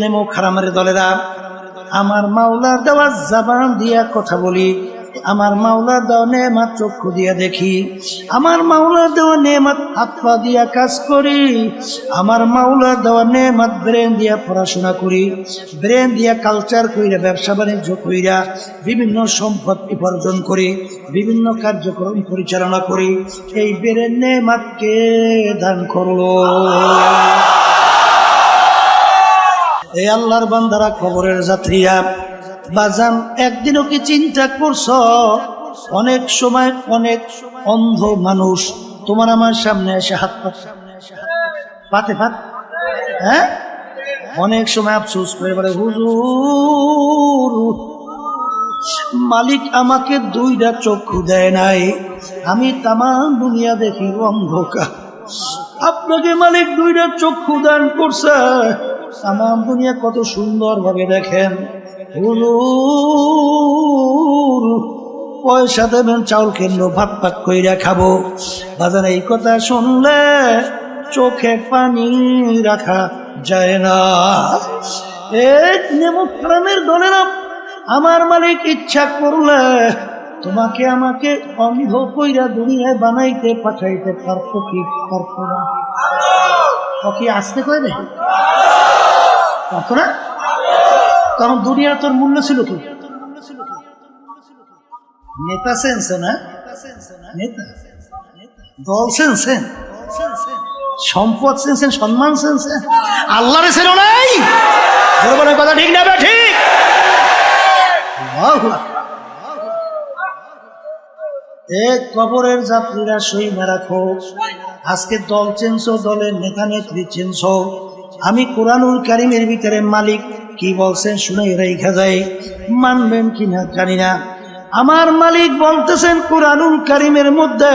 নেমুখ হারামের দলেরা, আমার মাওলার দেওয়া জবান দিয়া কথা বলি, আমার মাওলার দেওয়া নেয়ামত চক্ষু দিয়া দেখি, আমার মাওলার দেওয়া নেয়ামত হাত পা দিয়া কাজ করি, আমার মাওলার দেওয়া নেয়ামত ব্রেন দিয়া পড়াশোনা করি, ব্রেন দিয়া কালচার কইরা ব্যবসা বাণিজ্য কইরা বিভিন্ন সম্পদ উপার্জন করি, বিভিন্ন কার্যক্রম পরিচালনা করি। এই ব্রেন নেয়ামত কে দান করলো? এই আল্লাহর বান্দারা, কবরের যাত্রীরা, বাজান একদিনও কি চিন্তা করছ? অনেক সময় অনেক অন্ধ মানুষ তোমার আমার সামনে এসে হাত পাতে পাত, হ্যাঁ, অনেক সময় আফসোস করে বলে, হুজুর মালিক আমাকে দুইটা চক্ষু দেয় নাই, আমি তামাম দুনিয়া দেখি অন্ধকার, আপনাকে মালিক দুইটা চক্ষু দান করছে, তামাম দুনিয়া কত সুন্দর ভাবে দেখেন। হুজুর পয়সা দেবেন, চাউল কিনবো, ভাত পাক কইরা খাবো। বাজার এই কথা শুনলে চোখে পানি রাখা যায় না। এক নেমুখ হারামের দলেরা, আমার মালিক ইচ্ছা করলে তোমাকে আমাকে অন্ধ কইরা দুনিয়ায় বানাইতে পাঠাইতে পারতো কি পারতো না? কি আসতে কই দে পারতো না? কারণ দুনিয়া তোর মূল্য ছিল কি? নেতা সেন্সে না, নেতা দল সেন্সে, সম্পদ সেন্সে, সম্মান সেন্সে, আল্লাহরে ছিল নাই। কথা ঠিক না? ঠিক। কবরের যাত্রীরা সইমা রাখো, আজকে দল চেঞ্জ, দলের নেতা নেত্রী চেঞ্জ। আমি কোরআনুল কারীমের ভিতরে মালিক কি বলছেন শুনে রেখা যায়, মানবেন কিনা জানি না। আমার মালিক বলতেছেন কোরআনুল কারীমের মধ্যে,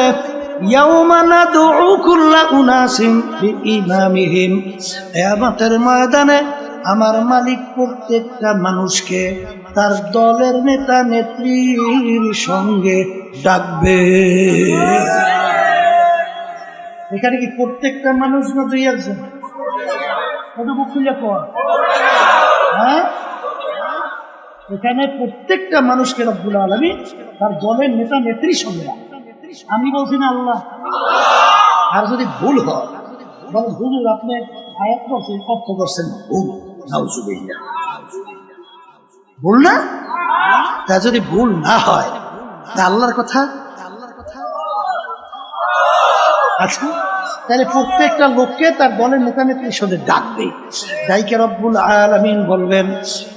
ইয়াউমা নাদউ কুল্লা উনাসিন বিইমামিহিম, কিয়ামতের ময়দানে আমার মালিক প্রত্যেকটা মানুষকে তার দলের নেতা নেত্রীর সঙ্গে ডাকবে। এখানে কি প্রত্যেকটা মানুষ না দুই একজন? হ্যাঁ, এখানে প্রত্যেকটা মানুষকে রব্বুল আলামিন তার দলের নেতা নেত্রীর সঙ্গে ডাকবে। আমি বলছি না আল্লাহ। আর যদি ভুল হয়, হুজুর আপনি আয়াত করছেন, অর্থ করছেন ভুল, নাউজুবিল্লাহ, ভুল না? তা যদি ভুল না হয় আল্লাহর কথা, আচ্ছা তাহলে প্রত্যেকটা লোককে তার দলের নেতা নেত্রীর সঙ্গে ডাকবে। ডাইকে রব্বুল আলামিন বলবেন,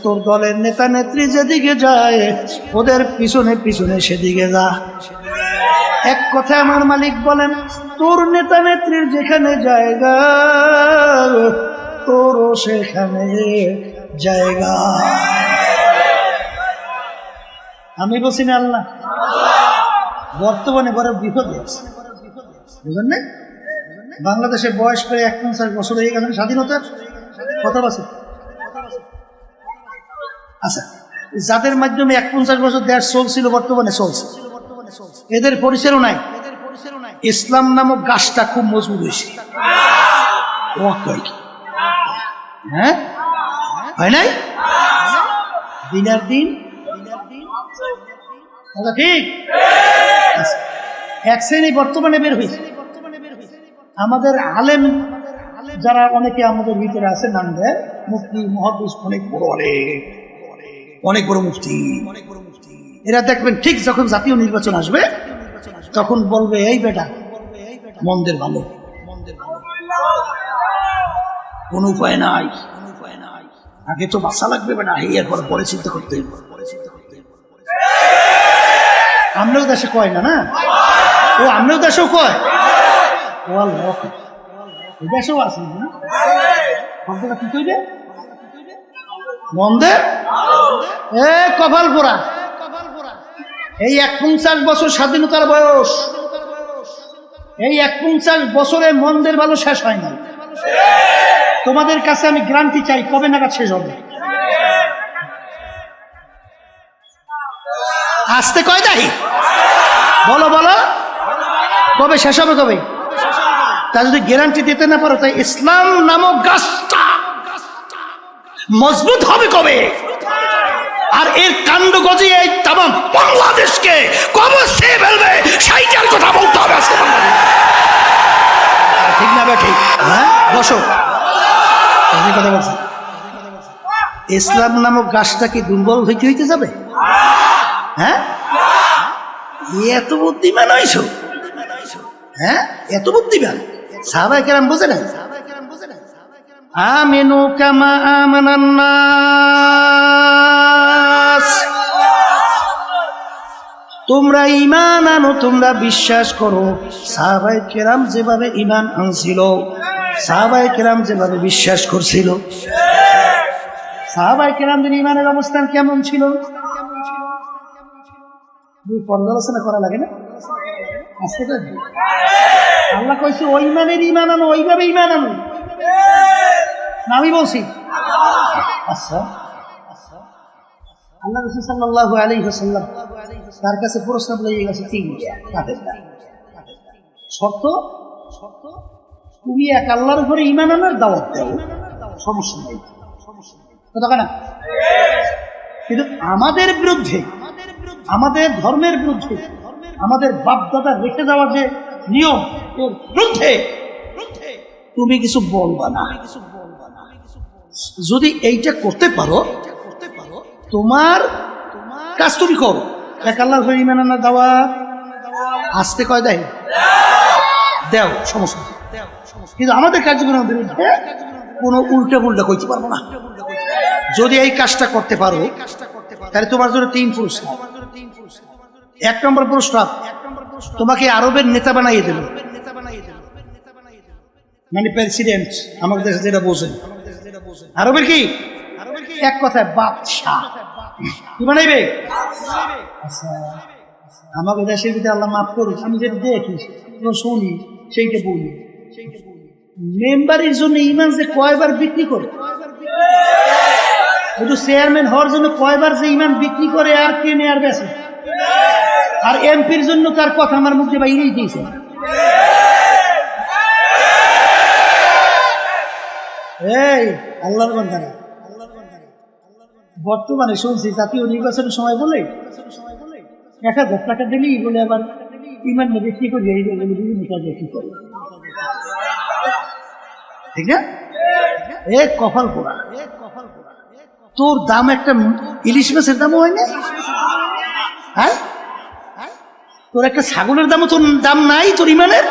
তোর দলের নেতা নেত্রী যেদিকে যায় ওদের পিছনে পিছনে সেদিকে যা। এক কথায় আমার মালিক বলেন, তোর নেতা নেত্রীর যেখানে জায়গা তোরও সেখানে জায়গা। আমি বলছি না আল্লাহ। বর্তমানে বড় বিপদ আছে, বুঝলেন না? বাংলাদেশের বয়স প্রায় 51 বছর হয়ে গেছে স্বাধীনতার। কত বছর? আচ্ছা, যাদের মাধ্যমে 51 বছর দেশ চলছিল, বর্তমানে চলছে, এদের পরিচয়ও নাই। ইসলাম নামক গাছটা খুব মজবুত হয়েছে। হ্যাঁ, হয় নাই? দিনের দিন ঠিক এক শ্রেণী বর্তমানে বের হয়েছে। আমাদের আলেম যারা অনেকে আমাদের ভিতরে আছে, নাম দেয় মুফতি, মুহাদ্দিস, অনেক বড় মুফতি। এরা দেখবেন ঠিক যখন জাতীয় নির্বাচন আসবে তখন বলবে, এই বেটা মন্দের ভালো, কোন উপায় নাই, আগে তো বাঁচা লাগবে বেটা, এই একবার পরে চিন্তা করতে। আমরাও দেশে কয় না, না ও আমরাও দেশেও কয়, ও আল্লাহ দেশেও আছে না। শব্দটা কি কইবে? মন্দে এ কপাল পোড়া। এই 49 বছর স্বাধীনতার বয়স, এই 49 বছরে মন্দের ভালো শেষ হয় না। তোমাদের কাছে আমি গ্যারান্টি চাই, কবে নাগাদ শেষ হবে? আসতে কয় দাহি বলো বলো, কবে শেষ হবে? কবে? তা যদি গ্যারান্টি দিতে না পারো, তাই ইসলাম নামক গাছটা মজবুত হবে কবে? আর এর কাণ্ড গজিয়ে এই তামাম বাংলাদেশকে কবে সে ফেলবে সেইটার কথা বলতে হবে আজকে বাংলাদেশ। ঠিক না ঠিক? হ্যাঁ, বসো। কথা বলছি, ইসলাম নামক গাছটা কি দুর্বল হইতে হইতে যাবে? হ্যাঁ, এত বুদ্ধিমান হইছো? হ্যাঁ, এত বুদ্ধিমান সাহাবায়ে কেরাম বুঝে না? আমিনু কামা আমানান নাস, তোমরা ঈমান আনো, তোমরা বিশ্বাস করো। সাহাবায়ে কেরাম যেভাবে ঈমান আনছিল, সাহাবায়ে কেরাম যেভাবে বিশ্বাস করছিল, সাহাবায়ে কেরামদের ঈমানের অবস্থান কেমন ছিল? পর্যালোচনা করা লাগে না? আল্লাহ কইছে ওই ইমানের ঈমান আনো, ওইভাবে ঈমান আনো। আমি বলছি আচ্ছা, আল্লাহ রাসূল সাল্লাল্লাহু আলাইহি ওয়াসাল্লাম তার কাছে প্রস্তাব লইয়ে গেছে তিনটা শর্ত। তুমি এক আল্লাহর উপরে ঈমান আনার দাওয়াত দাও, সমস্যা নেই, কথা না। কিন্তু আমাদের বিরুদ্ধে, আমাদের ধর্মের বিরুদ্ধে, আমাদের বাপ-দাদা রেখে যাওয়া যে নিয়ম, এর বিরুদ্ধে তুমি কিছু বলবা না। যদি এইটা করতে পারো, তোমার কাজ তুমি করো। এক আল্লাহর উপরে ঈমান আনার দাওয়াত আসতে কয় দেয়, দেও, সমস্যা। কিন্তু আমাদের কার্যক্রমের বিরুদ্ধে কোনো উল্টা পুল্টা কইতে পারবো না। যদি এই কাজটা করতে পারো তাহলে তোমার জন্য 3 পুরস্কার। 1 নম্বর পুরস্কার, তোমাকে আরবের নেতা বানাইয়ে দেবে, মানে প্রেসিডেন্ট, আমাদের দেশে যেটা বোঝেন। আরবের কি এক কথায় বাদশাহ, কি বানাইবে? আচ্ছা, আমাদের দেশের ভিতরে আল্লাহ মাফ করুক, আমি যেটা দেখি শুনি সেইটা বলি। মেম্বারের জন্য ঈমান যে কয়বার বিক্রি করে, চেয়ারম্যান হওয়ার জন্য কয়বার যে ঈমান বিক্রি করে আর কেনে আর বেচে। আর এমপির জন্য তার কথা আমার মুখে বাইরেই দিয়েছে। এই আল্লাহর বান্দারা, বর্তমানে শুনছি জাতীয় নির্বাচনের সময় বলে 1000 টাকা দিলেই বলে আবার ঈমান বিক্রি করি, এই বিভিন্ন কাজে কি করে, ঠিক না? এ কপাল পোড়া, তোর দাম একটা ইলিশ মাছের দামও হয় না। হ্যাঁ, তোর একটা ছাগলের দামও তোর দাম নাই, তোর ঈমানের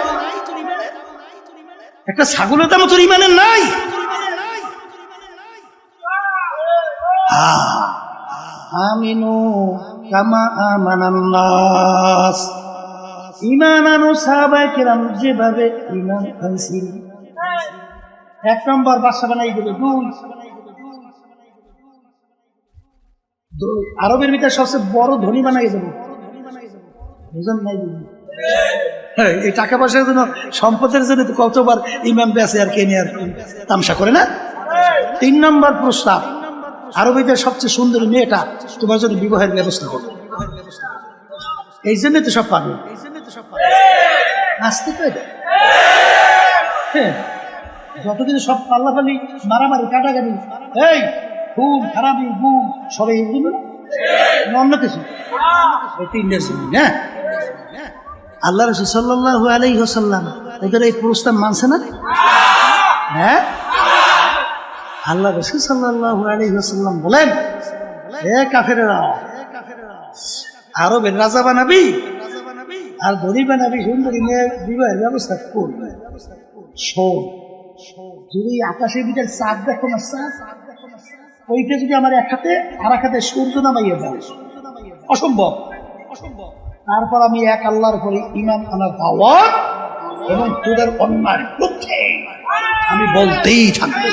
একটা ছাগলের দামও তোর ঈমানের নাই। আমিনু কামা আমানান নাস, ঈমান আনো সাহাবায়ে কেরাম যেভাবে ঈমান আনছিল। 1 নম্বর বাদশা বানাই দেবে। 2 আরবের ভিতরে সবচেয়ে বড় ধনী বানাই দেবে। বুঝেন নাই? এই টাকা পয়সার জন্য, সম্পদের জন্য কতবার ইমাম বেঁচে আর কেনে আর তামসা করে না। 3 নম্বর প্রস্তাব, আরবিদের সবচেয়ে সুন্দরী মেয়েটা তোমার জন্য বিবাহের ব্যবস্থা করবে। এই জন্য তো সব পাবে, আসতে পারে। হ্যাঁ, যত কিছু সব পাল্লাপাল্লি, মারামারি, কাটাকাটি, এই খুন খারাপি, গুম, সব এই জন্য, অন্য কিছু। এই 3টার জন্য। হ্যাঁ, আল্লাহ রাসূল সাল্লাল্লাহু আলাইহি ওয়াসাল্লাম ওদের এই প্রস্তাব মানছে না? হ্যাঁ, আল্লাহ রাসূল সাল্লাল্লাহু আলাইহি ওয়াসাল্লাম বলেন, হে কাফেরেরা, আরবের রাজা বানাবি আর ধনী বানাবি, সুন্দরী মেয়ে বিবাহের ব্যবস্থা করবে। শোন, যদি আকাশের ভিতরে চাঁদ দেখো না, চাঁদ ওইটা যদি আমার এক হাতে আর এক হাতে সূর্য নামাইয়া দেয়, অসম্ভব। তারপর আমি এক আল্লাহর উপরে ঈমান আনার দাওয়াত এবং তোদের অন্যায়ের বিরুদ্ধে আমি বলতেই থাকবো।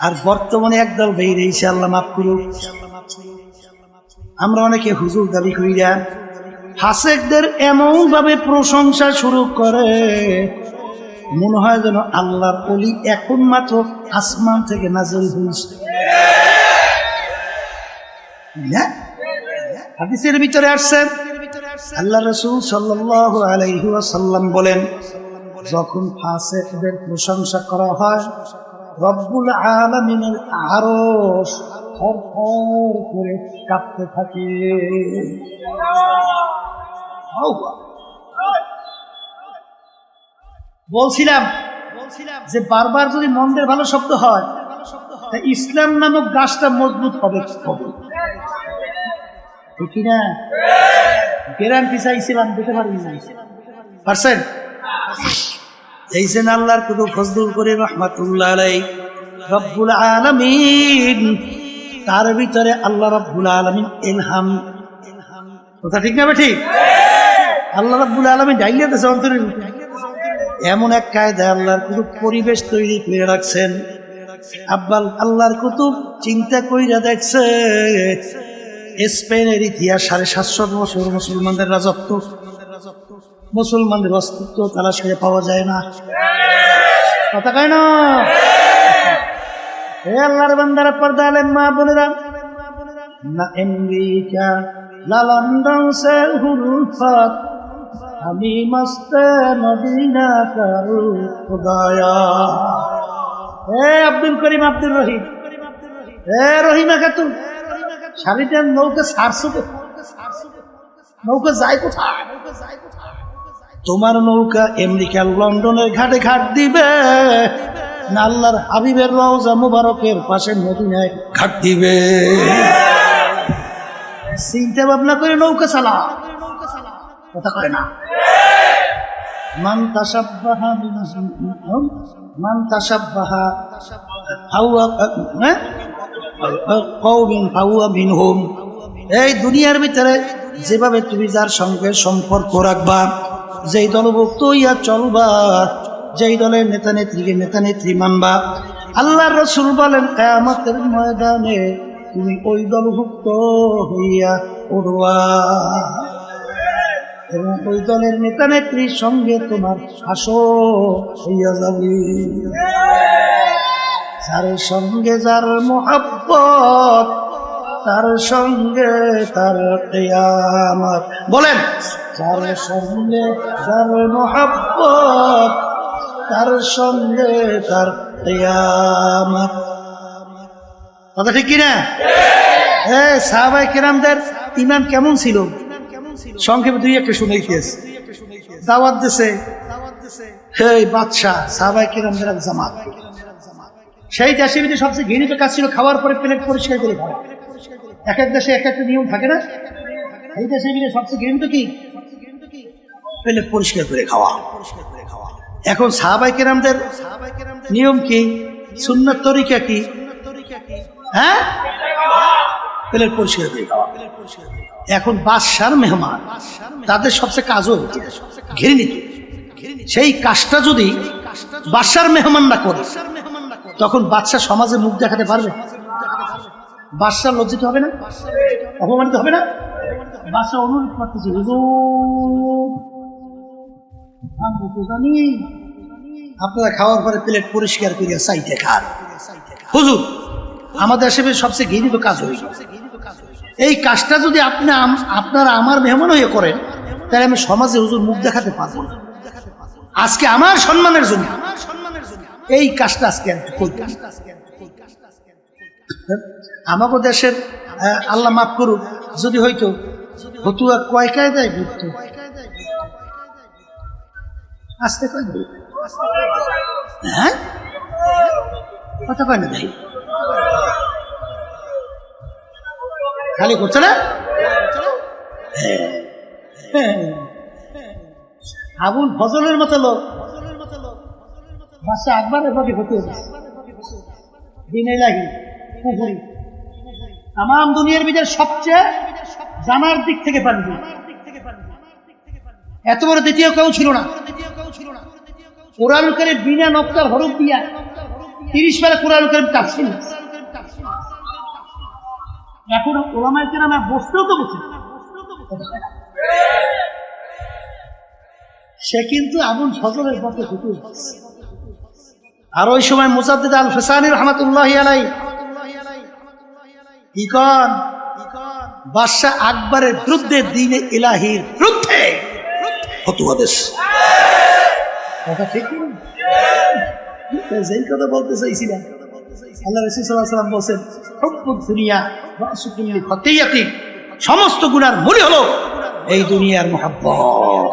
আর বর্তমানে একদল বেরিয়েছে, আল্লাহ মাফ করুক, আমরা অনেকে হুজুর দাবি করিয়া ফাসেকদের এমন ভাবে প্রশংসা শুরু করে, মনে হয় যেন আল্লাহর ওলি এখন মাত্র আসমান থেকে নাযিল হয়েছে। হাদিসের ভিতরে আসছেন, আল্লাহ রাসূল সাল্লাল্লাহু আলাইহি ওয়াসাল্লাম বলেন, যখন ফাসিকদের প্রশংসা করা হয় রব্বুল আলামিনের আরশ থরথর করে কাঁপতে থাকে। বলছিলাম যে বারবার যদি মন্দের ভালো শব্দ হয়, ইসলাম নামক গাছটা মজবুত হবে ঠিক না? গ্যারান্টি চাইছিলাম, দিতে পারি না। পারছেন? এই যে আল্লাহর কুতুব ফজলুল করিম রাহমাতুল্লাহ আলাইহি রব্বুল আলামিন, তার ভিতরে আল্লাহ রব্বুল আলামিন ইলহাম, কথা ঠিক না ঠিক? আল্লাহ রব্বুল আলামিন ডাইলে দেশে অন্তরে এমন এক কায়দায় আল্লাহর কুতুব পরিবেশ তৈরি করে রাখছেন। আব্বাল আল্লাহর কুতুব চিন্তা কইরা দেখছে, স্পেনের ইতিহাস 750 বছর মুসলমানদের রাজত্ব, মুসলমানদের অস্তিত্ব তালাশ করে পাওয়া যায় না, কথা কয় না? হে আল্লাহর বান্দারা, পর্দা আলেম মা বোনেরা, না আমেরিকা না লন্ডন সে হুলফত, আমি মস্তে মদিনা করু খুদায়া। হে আব্দুল করিম আব্দুর রহিম, হে রহিমা খাতুন, স্বামীটার নৌকা ছাড়ছো, নৌকা যায় কোথায়? তোমার নৌকা আমেরিকার লন্ডনের ঘাটে ঘাট দিবে না আল্লাহর হাবিবের রওজা মুবারকের পাশে মদিনায় ঘাট দিবে? চিন্তা ভাবনা করে নৌকা চালা, কথা কয় না? মান তাশাব্বাহা মান তাশাব্বাহা কওমিন ফাহুয়া মিনহুম। এই দুনিয়ার ভিতরে যেভাবে তুমি যার সঙ্গে সম্পর্ক রাখবা, যেই দলভুক্ত হইয়া চলবা, যেই দলের নেতা নেত্রীকে নেতা নেত্রী মানবা, আল্লাহর রাসূল বলেন কিয়ামতের ময়দানে তুমি ওই দলভুক্ত হইয়া উঠবা এবং ওই দলের নেতা নেত্রীর সঙ্গে তোমার হাসর হইয়া যাবে। যার সঙ্গে যার মোহাব্বত, তার সঙ্গে তার কিয়ামত। বলেন, যার সঙ্গে যার মোহাব্বত, তার সঙ্গে তার কিয়ামত। কথা ঠিক কিনা? সাহাবায়ে কেরামদের ঈমান কেমন ছিল? সংক্ষেপে দুই একটা শুনাইতেছে। দাওয়াত দিছে এই বাদশা, সাহাবায়ে কেরামদের এক জামাত। সেই দেশের ভিতরে সবচেয়ে ঘৃণিত কাজ ছিল খাওয়ার পরে প্লেট পরিষ্কার করে খাওয়া। এক এক দেশে এক একটা নিয়ম থাকে না? এই দেশের ভিতরে সবচেয়ে ঘৃণিত কি? প্লেট পরিষ্কার করে খাওয়া। এখন সাহাবায়ে কেরামদের নিয়ম কি, সুন্নাত তরিকা কি? হ্যাঁ, প্লেট পরিষ্কার করে খাওয়া। এখন বাদশার মেহমান, তাদের সবচেয়ে কাজও ঘৃণিত। সেই কাজটা যদি বাদশার মেহমান না করে, তখন বাদশা সমাজে মুখ দেখাতে পারবে? বাদশা লজ্জিত হবে না? অপমানিত হবে না? বাদশা অনুরোধ করতেছে, আপনারা খাওয়ার পরে প্লেট পরিষ্কার করিয়া চাইতে খান। হুজুর, আমাদের দেশে সবচেয়ে ঘৃণিত কাজ হইল, এই কাজটা যদি আপনারা আমার মেহমান হয়ে করেন, তাহলে আমি সমাজে হুজুর মুখ দেখাতে পারবো না। আজকে আমার সম্মানের জন্য এই কাজটা আজকে আমাকে দেশের আল্লাহ মাফ করুক, যদি হইতো হতুয়া কয় কায়দায় ঘুরতো, আসতে কয় হ্যাঁ কথা কয় না ভাই, খালি করছে না? আবুল ফজলের মতো লোক বাদশা আকবরের প্রতি হতে দিনে লাগি পুকুরি তাম দুনিয়ার ভিতরে সবচেয়ে জানার দিক থেকে পানি, এত বড় দ্বিতীয় কেউ ছিল না। কোরআন কারীম বিনা নকশার হরফ দিয়া 30 পারা কোরআন কারীম কাটছিল। এখন ওলামায়ে কেরাম বসতেও তো বসে, সে কিন্তু আবুল ফজলের পথে ঢুকে। আর ওই সময় মুজাদ্দিদ আল ফিসানি রাহমাতুল্লাহি আলাইহি কি কন, বাদশা আকবরের বিরুদ্ধে দ্বীনে ইলাহির বিরুদ্ধে ফতোয়া দিয়েছে। কথা ঠিক না? যেই কথা বলতে চাইছিলাম, আল্লাহ রাসূল সাল্লাল্লাহু আলাইহি ওয়াসাল্লাম বলেন, হুব্বুদ দুনিয়া রাসু কুল্লি খাতিয়াতিন, সমস্ত গুনার মূল হলো এই দুনিয়ার মহব্বত,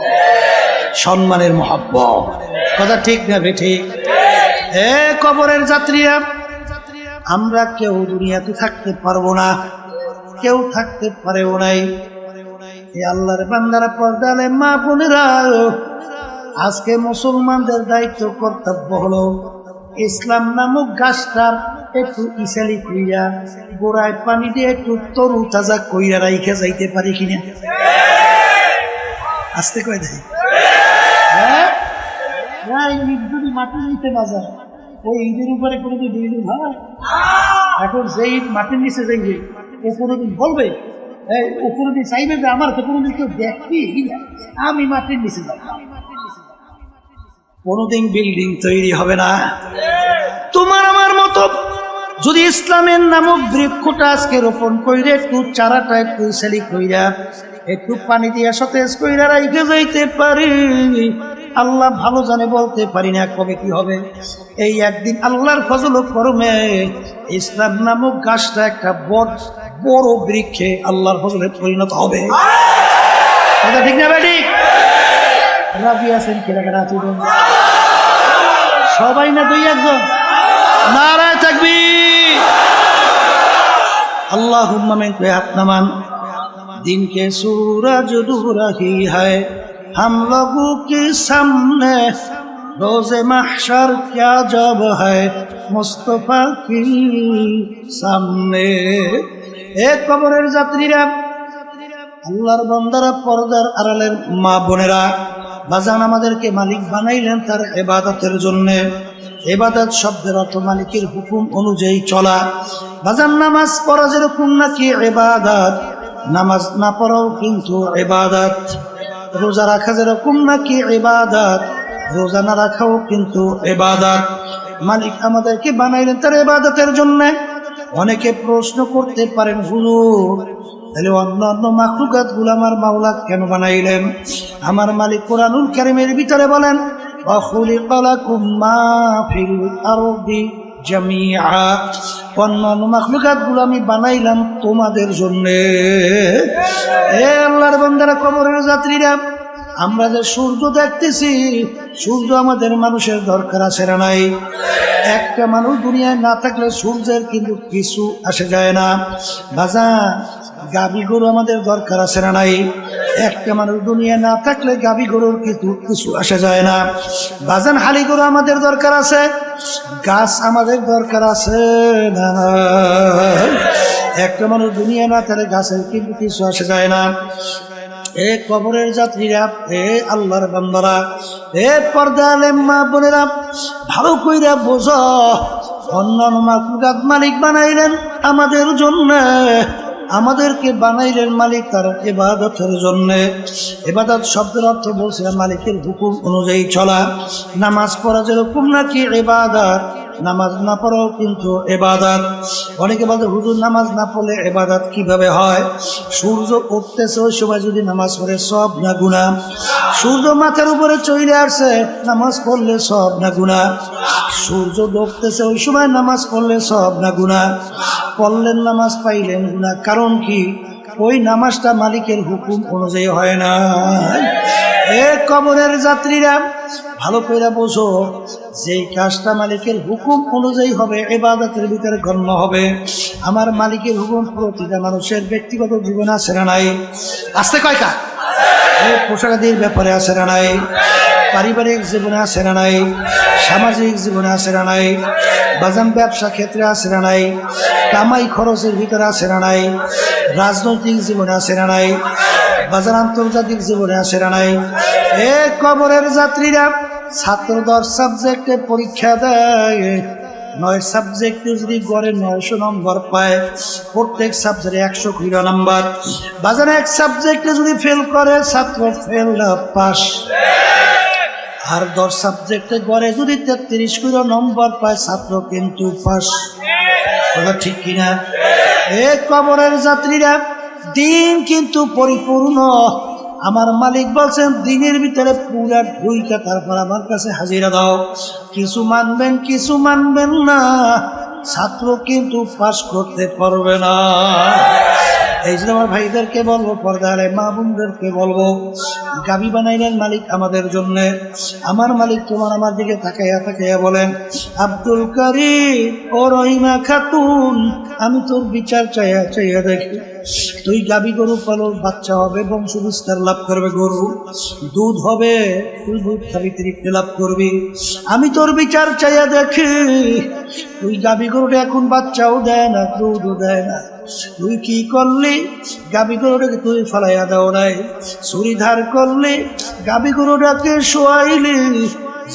সম্মানের মহব্বত। কথা ঠিক না বেঠিক? এ কবরের যাত্রীরা, আমরা কেউ দুনিয়াতে থাকতে পারবো না, কেউ থাকতে পারেও নাই। এই আল্লাহর বান্দারা, পর্দালে মা বোনেরা, আজকে মুসলমানদের দায়িত্ব কর্তব্য হলো ইসলাম নামক গাছটার একটু ইসালি কইরা গোড়ায় পানি দিয়ে একটু তরু তাজা কইরা রাইখে যাইতে পারি কিনা? আস্তে কয় দেয় যদি মাটি নিতে না যায়, ওই ঈদের উপরে কোনোদিন বিল্ডিং হয়? এখন যেই মাটির নিচে যাইবে ও কোনোদিন বলবে, ও কোনোদিন চাইবে যে আমার তো কোনোদিন কেউ দেখবি, আমি মাটির নিচে যাব। কোনোদিন বিল্ডিং তৈরি হবে না। তোমার আমার মতো যদি ইসলামের নামক বৃক্ষটা আজকে রোপণ কইরে একটু চারাটা একটু সেলি কইরা একটু পানি দিয়া সতেজ কইরা রাইখে যাইতে পারি, আল্লাহ ভালো জানে, বলতে পারি না কবে কি হবে। এই একদিন আল্লাহর ফজল ও করমে ইসলাম নামক গাছটা একটা বড় বৃক্ষে আল্লাহর ফজলে পরিণত হবে। কথা ঠিক না বেঠিক? রাজি আছেন কেনাকাটা তুলুন সবাই, না দুই একজন? নারায়ে তাকবীর। अल्लाहुम्मा में कोई हाथ नमान। दिन के सूरज दूर ही है हम लोगों के सामने, रोज़े महशर क्या जब है मुस्तफा की सामने। एक कबरेर যাত্রীরা, আল্লাহর বান্দারা, পর্দার আড়ালের মা বোনেরা, বাজান আমাদেরকে মালিক বানাইলেন তার ইবাদতের জন্য। ইবাদত শব্দের অর্থ মালিকের হুকুম অনুযায়ী চলা। বাজান নামাজ পড়া যেরকম নাকি ইবাদত, নামাজ না পড়াও কিন্তু ইবাদত। রোজা রাখা যেরকম নাকি ইবাদত, রোজা না রাখাও কিন্তু ইবাদত। মালিক আমাদেরকে বানাইলেন তার ইবাদতের জন্য। অনেকে প্রশ্ন করতে পারেন, হুজুর তাহলে অন্যান্য মাখলুকাত গুলো আমার মাওলা কেন বানাইলেন? আমার মালিক কুরআনুল কারীমের ভিতরে বলেন, ওয়া খুলিকা লাকুম মা ফিল আরদি জামিআ, অন্যান্য মাখলুকাত গুলো আমি বানাইলাম তোমাদের জন্য। এ আল্লাহর বান্দারা, কবরের যাত্রীরা, আমরা যে সূর্য দেখতেছি, সূর্য আমাদের মানুষের দরকার আছে না নাই? একটা মানুষ দুনিয়ায় না থাকলে সূর্যের কিন্তু কিছু আসে যায় না। বাজান গাভী গরু আমাদের দরকার আছে না নাই? একটা মানুষ দুনিয়ায় না থাকলে গাভী গরুর কিন্তু কিছু আসে যায় না। বাজান হালি গরু আমাদের দরকার আছে, গাছ আমাদের দরকার আছে না? একটা মানুষ দুনিয়ায় না থাকলে গাছের কিন্তু কিছু আসে যায় না। এ কবরের যাত্রীরা, এ আল্লাহর বান্দারা, এ পর্দালে মা বোনেরা, ভালো কইরা বোঝো, অন্যান্য মাখলুকাত মালিক বানাইলেন আমাদের জন্য। আমাদেরকে বানাইলেন মালিক তার ইবাদতের জন্য। ইবাদত শব্দের অর্থ বলছিলাম মালিকের হুকুম অনুযায়ী চলা। নামাজ পড়া যেরকম নাকি ইবাদত, নামাজ না পড়াও কিন্তু ইবাদত। অনেকে বলে, হুজুর নামাজ না পড়লে ইবাদত কিভাবে হয়? সূর্য উঠতেছে ওই সময় যদি নামাজ পড়ে সব না গুনাহ? সূর্য মাথার উপরে চলে আসছে, নামাজ পড়লে সব না গুনাহ? সূর্য ডুবতেছে ওই সময় নামাজ পড়লে সব না গুনাহ? পড়লেন নামাজ, পাইলেন গুনাহ। কারণ কি? ওই নামাজটা মালিকের হুকুম অনুযায়ী হয় না। এ কবরের যাত্রীরা, ভালো করে বোঝো, যেই কাজটা মালিকের হুকুম অনুযায়ী হবে ইবাদতের ভিতরে গণ্য হবে। আমার মালিকের হুকুম প্রতিটা মানুষের ব্যক্তিগত জীবনে আছে না নাই? আসতে কয়টা? পোশাকাদির ব্যাপারে আছে না নাই? পারিবারিক জীবনে আছে না নাই? সামাজিক জীবনে আছে না নাই? বাজান ব্যবসা ক্ষেত্রে আছে না নাই? কামাই খরচের ভিতরে আছে না নাই? রাজনৈতিক জীবনে আছে না নাই? বাজার আন্তর্জাতিক জীবনে আছে না নাই? এ কবরের যাত্রীরা, ছাত্র 10 সাবজেক্টে পরীক্ষা দেয়, 9 সাবজেক্টে যদি গড়ে 900 নম্বর পায়, প্রত্যেক সাবজেক্টে 100 নম্বর। বাজারে এক সাবজেক্টে যদি ফেল করে ছাত্র ফেল না পাস। আর 10 সাবজেক্টে গড়ে যদি 33 নম্বর পায় ছাত্র কিন্তু পাস। কথা ঠিক কিনা? এ কবরের যাত্রীরা, দিন কিন্তু পরিপূর্ণ, আমার মালিক বলছেন দিনের ভিতরে পুরা ঢুইকা তারপর আমার কাছে হাজিরা দাও। কিছু মানবেন কিছু মানবেন না, ছাত্র কিন্তু পাস করতে পারবে না। এই জন্য আমার ভাইদেরকে বলবো, পর্দারে মা বোনদেরকে বলবো, গাবি বানাইলেন মালিক আমাদের জন্য। আমার মালিক তোমার আমার দিকে তাকাইয়া তাকাইয়া বলেন, আব্দুল কারিম ও রহিমা খাতুন, আমি তোর বিচার চাইয়া চাইয়া দেখি, তুই গাবি গরু পালো, বাচ্চা হবে, বংশ বিস্তার লাভ করবে, গরু দুধ হবে, তুই দুধ খাবি, তৃপ্তি লাভ করবি। আমি তোর বিচার চাইয়া দেখি, তুই গাবি গরুটা এখন বাচ্চাও দেয় না, দুধও দেয় না, তুই কি করলি? গাবি গরুটাকে তুই ফালাইয়া দাও নাই, ছুরি ধার করলি, গাবি গরুটাকে শোয়াইলি,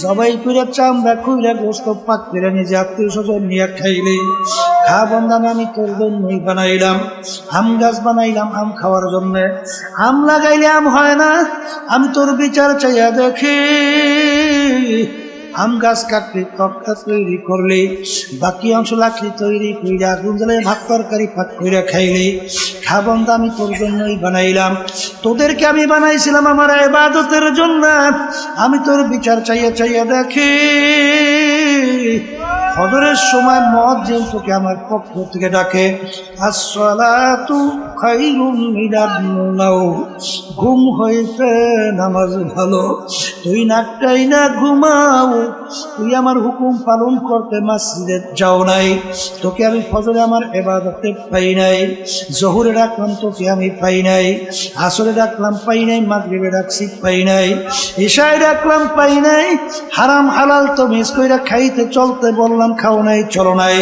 জবাই করে চামড়া খুইলা গোস্ত পাক করে নিজে আত্মীয় স্বজন নিয়ে খাইলি। খা বন্ধান, আমি তোর জন্যই বানাইলাম। আম গাছ বানাইলাম আম খাওয়ার জন্য, আম লাগাইলে আম হয় না, আমি তোর বিচার চাইয়া দেখি। আম গাছ কাটলি, তক্তা তৈরি করলি, বাকি অংশ লাকড়ি তৈরি কইরা আগুন জ্বালায় ভাত তরকারি পাক কইরা খাইলি। খা বন্ধা, আমি তোর জন্যই বানাইলাম। তোদেরকে আমি বানাইছিলাম আমার ইবাদতের জন্য, আমি তোর বিচার চাইয়া চাইয়া দেখি। ফজরের সময় মুয়াজ্জিন তোকে আমার পক্ষ থেকে ডাকে, আসসালাতু খায়রুম মিনান নাওম, ঘুম হইতে নামাজ ভালো। তুই নাকটাই না ঘুমাও, তুই আমার হুকুম পালন করতে মসজিদে যাও নাই, তোকে আমি ফজরে আমার ইবাদতে পাই নাই, জোহরে ডাকলাম তোকে আমি পাই নাই, আসরে ডাকলাম পাই নাই, মাগরিবে ডাকছি পাই নাই, ইশায় ডাকলাম পাই নাই। হারাম হালাল তো মিস কইরা খাইতে চলতে বললাম, খাও নাই, চলো নাই।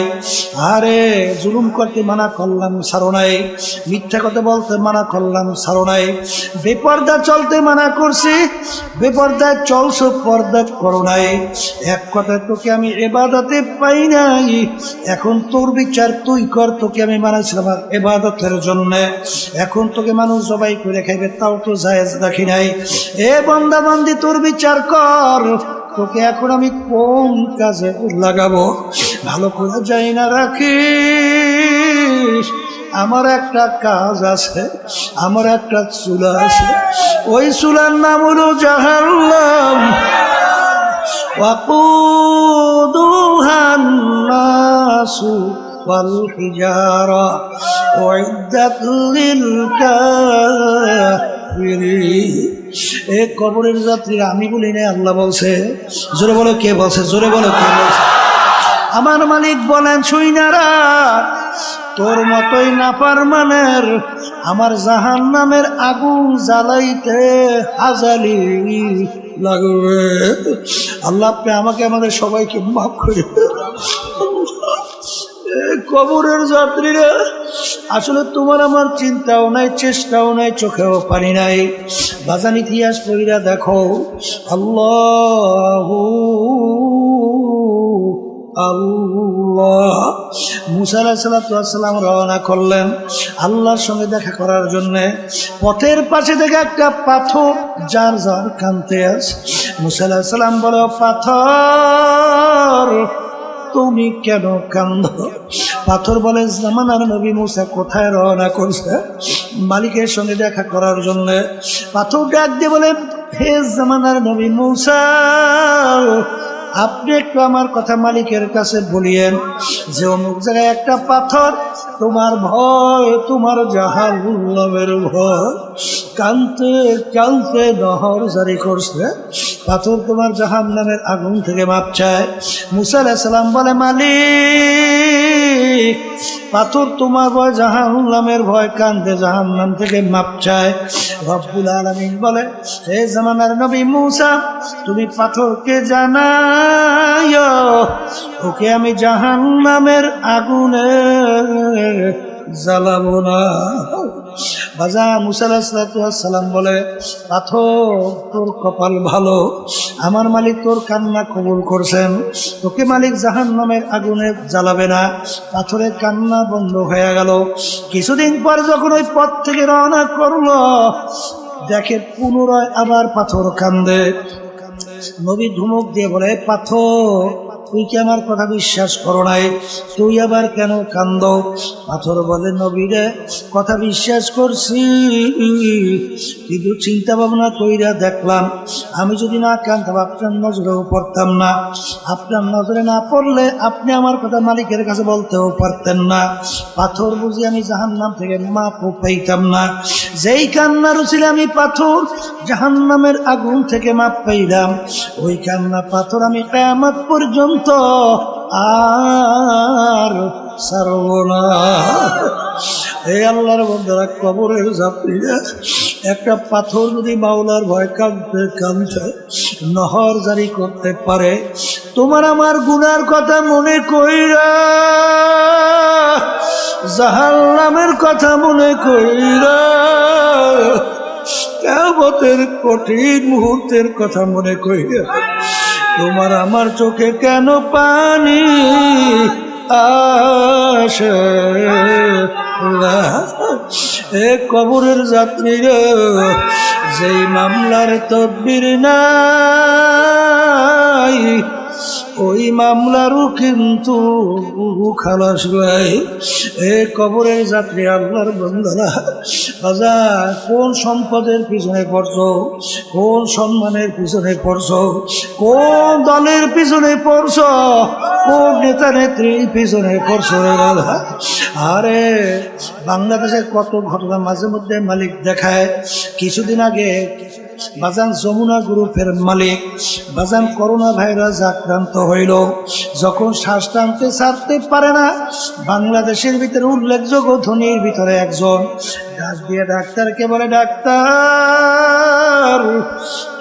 আরে জুলুম করতে মানা করলাম, ছাড়ো নাই। মিথ্যা কথা বলতে মানা করলাম, ছাড়ো নাই। বেপর্দা চলতে মানা করছি, বেপর্দায় চলছো, পর্দা করো নাই। এক কথায় তোকে আমি ইবাদতে পাই নাই, এখন তোর বিচার তুই কর। তোকে আমি বানাইছিলাম ইবাদতের জন্য, এখন তোকে মানুষ জবাই করে খাইবে, তাও তো জায়েজ রাখি নাই। এ বান্দা বান্দি, তোর বিচার কর, তোকে এখন আমি কোন কাজে লাগাবো? ভালো করে যাই না রাখিস, আমার একটা কাজ আছে, আমার একটা চুলা আছে, ওই চুলার নাম হলো জাহান্নাম। وقودها الناس والحجارة أعدت للكافرين। এই কবরের যাত্রীরা আমি বলি না, আল্লাহ বলছে। জোরে বলো কে বলছে? জোরে বলো কে বলছে? আমার মালিক বলেন, শুইনারা তোর মতোই নাফরমানের আমার জাহান্নামের আগুন জ্বালাইতে হাজালি লাগবে। আল্লাহ আপনি আমাকে আমাদের সবাইকে মাফ করে। কবরের যাত্রীরা আসলে তোমার আমার চিন্তাও নাই, চেষ্টাও নাই, চোখেও পানি নাই। বাজান ইতিহাস পড়িরা দেখো, আল্লাহু আল্লাহ। মুসা আলাইহিস সালাম রওনা করলেন আল্লাহর সঙ্গে দেখা করার জন্য। পথের পাশে থেকে একটা পাথর যার যার কাঁদতে আছে। মুসা আলাইহিস সালাম বলে, পাথর তুমি কেন কান্দ? পাথর বলে, জামানার নবী মুসা কোথায় রওনা করছে? মালিকের সঙ্গে দেখা করার জন্য। পাথর ডাক দিয়ে বলে, হে জামানার নবী মুসা, আপনি একটু আমার কথা মালিকের কাছে বলিয়েন যে অমুক জায়গায় একটা পাথর তোমার ভয়, তোমার জাহান্নামের ভয়, কানতে কানতে নহর জারি করছে। পাথর তোমার জাহান্নামের আগুন থেকে মাপ চায়। মুসা আলাইহিস সালাম বলে, মালিক পাথর তোমার ভয়, জাহান্নামের ভয়, কান্দে জাহান্নাম থেকে মাপ চায়। রব্বুল আলামিন বলে, হে জামানার নবী মুসা, তুমি পাথরকে জানাইও ওকে আমি জাহান্নামের আগুনে জ্বালাবো না। বাজা মুসা আলাইহিস সালাম বলে, পাথর তোর কপাল ভালো, আমার মালিক তোর কান্না কবুল করছেন, তোকে মালিক জাহান্নামের আগুনে জ্বালাবে না। পাথরের কান্না বন্ধ হয়ে গেল। কিছুদিন পর যখন ওই পথ থেকে রওনা করলো, দেখে পুনরায় আবার পাথর কান্দে। নবী ধুমক দিয়ে বলে, পাথর তুই কি আমার কথা বিশ্বাস করো নাই? তুই আবার কেন কান্দ? পাথর বলে, নবীরে কথা বিশ্বাস করছি, কিন্তু চিন্তা ভাবনা কইরা দেখলাম আমি যদি না কানতাম আপনার নজরেও পড়তাম না। আপনার নজরে না পড়লে আপনি আমার কথা মালিকের কাছে বলতেও পারতেন না। পাথর বুঝি আমি জাহান্নাম থেকে মাপও পাইতাম না। যেই কান্নার উচিলে আমি পাথর জাহান্নামের আগুন থেকে মাপ পাইলাম, ওই কান্না পাথর আমি কিয়ামত পর্যন্ত আর ছাড়ব না। এই আল্লাহর বন্দারা, কবরের যাত্রীরা, একটা পাথর যদি মাওলার ভয় কাঁদতে কাঁদতে নহর জারি করতে পারে, তোমার আমার গুনার কথা মনে কইরা, জাহান্নামের কথা মনে কইরা, কিয়ামতের কঠিন মুহূর্তের কথা মনে কইরা তোমার আমার চোখে কেন পানি আসে না? এ কবরের যাত্রীরা, যেই মামলার তদবির নাই, ওই মামলারও কিন্তু খালাস ভাই। এ কবরের যাত্রী, আল্লাহর বান্দারা, রাজা কোন সম্পদের পিছনে পড়ছো, কোন সম্মানের পিছনে পড়ছো, কোন দলের পিছনে পড়ছো, কোন নেতা নেত্রীর পিছনে পড়ছো রে রাজা? আরে বাংলাদেশের কত ঘটনা মাঝে মধ্যে মালিক দেখায়। কিছুদিন আগে বাজান যমুনা গ্রুপের মালিক বাজান করোনা ভাইরাস আক্রান্ত হইল। যখন শ্বাস টানতে ছাড়তে পারে না, বাংলাদেশের ভিতরে উল্লেখযোগ্য ধনীর ভিতরে একজন ডাক দিয়ে ডাক্তারকে বলে, ডাক্তার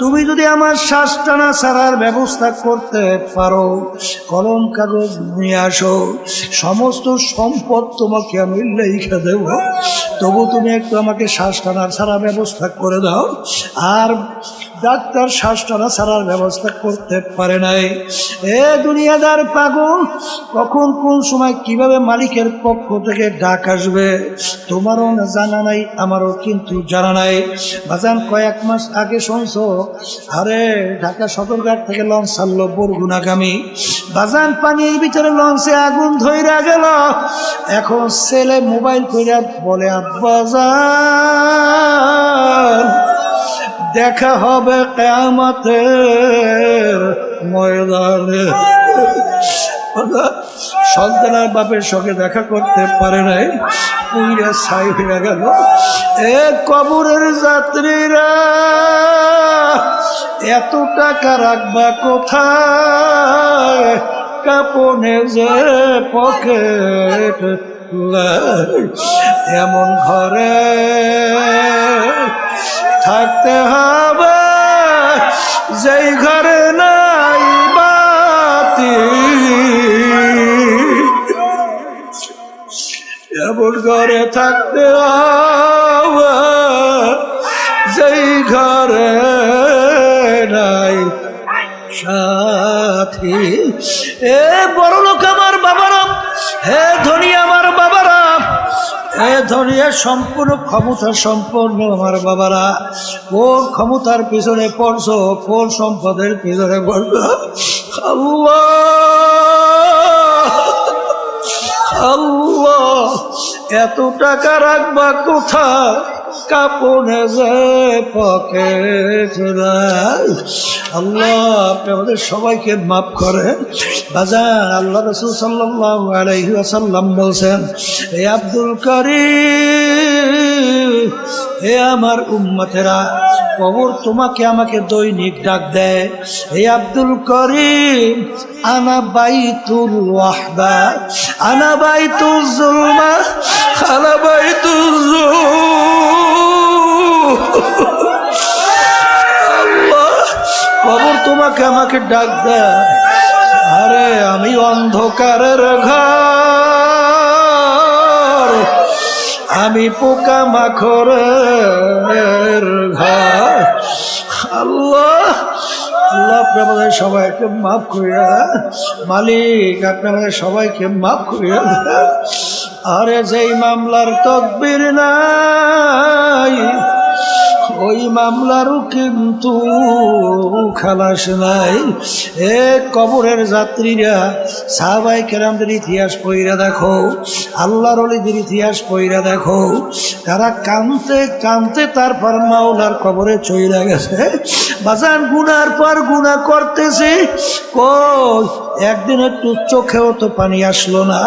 তুমি যদি আমার শ্বাস টানা ছাড়ার ব্যবস্থা করতে পারো, কলম কাগজ নিয়ে আসো, সমস্ত সম্পদ তোমাকে আমি লিখে দেব, তবু তুমি একটু আমাকে শ্বাস টানার ছাড়া ব্যবস্থা করে দাও। আর ডাক্তার শ্বাস টানা ছাড়ার ব্যবস্থা করতে পারে নাই। এ দুনিয়াদার পাগল, কখন কোন সময় কিভাবে মালিকের পক্ষ থেকে ডাক আসবে তোমারও না জানা নাই, আমারও কিন্তু জানা নাই। বাজান কয়েক মাস আগে শুনছো, আরে ঢাকা সদরঘাট থেকে লঞ্চ ছাড়লো বরগুনাগামী। বাজান পানির ভিতরে লঞ্চে আগুন ধইরা গেল। এখন ছেলে মোবাইল কইরা বলে, আব্বাজান দেখা হবে কিয়ামতের ময়দানে। সন্তানের বাপের সঙ্গে দেখা করতে পারে নাই, পুইরা ছাই হয়ে গেল। এ কবরের যাত্রীরা, এত টাকা রাখবা কোথায়? কাপনে যে পকেট, এমন ঘরে থাকতে হবে যেই ঘরে নাই বাতি, এমন ঘরে থাকতে হবে যেই ঘরে নাই সাথী। এ বড় লোক আমার বাবারা, হে ধনী আমার বাবারা, হে ধনী সম্পূর্ণ ক্ষমতা সম্পন্ন আমার বাবারা, কোন ক্ষমতার পিছনে পড়ছো, কোন সম্পদের পিছনে পড়ছো? আল্লাহ আল্লাহ, এত টাকা রাখবা কোথায়? কাপনে যে পকেট নাই। আল্লাহ আপনি আমাদের সবাইকে মাফ করেন। বাজার আল্লাহ রাসূল সাল্লাল্লাহু আলাইহি ওয়াসাল্লাম বলছেন, হে আব্দুল কারীম, হে আমার উম্মতেরা, কবর তোমাকে আমাকে দৈনিক ডাক দেয়, হে আব্দুল করিম, আনা বাইতুল ওয়াহদা, আনা বাইতুল যুলমা, আনা বাইতুল আল্লাহ, কবর তোমাকে আমাকে ডাক দেয়। আরে আমি অন্ধকারের ঘর, আমি পোকা মাখরের ঘর। আল্লাহ আল্লাহ আপনি আমাদের সবাইকে মাফ করিয়া, মালিক আপনি আমাদের সবাইকে মাফ করিয়া। আরে যেই মামলার তদবির নাই, ওই মামলারও কিন্তু খালাস নাই। এ কবরের যাত্রীরা, সাহাবায়ে কেরামদের ইতিহাস পড়িয়া দেখো, আল্লাহর ওলিদের ইতিহাস পড়িয়া দেখো, তারা কাঁদতে কাঁদতে তারপর মাওলার কবরে চইলা গেছে। বাজান গুনার পর গুনাহ করতেছে, কই একদিন একটু চোখেও তো পানি আসলো না।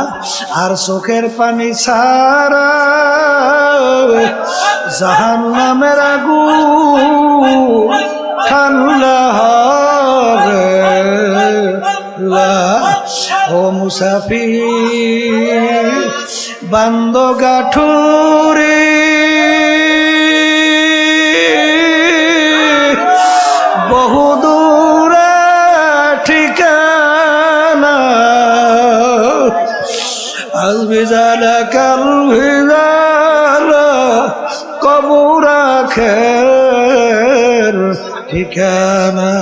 আর চোখের পানি ছাড়া জাহান্নামের আগুন ঠান্ডা হবে না। ও মুসাফির বান্দ গাঠুরে, বহুদূরে ঠিকানা, আল বিজালা কাল বিজালা কবর আখের ঠিকানা।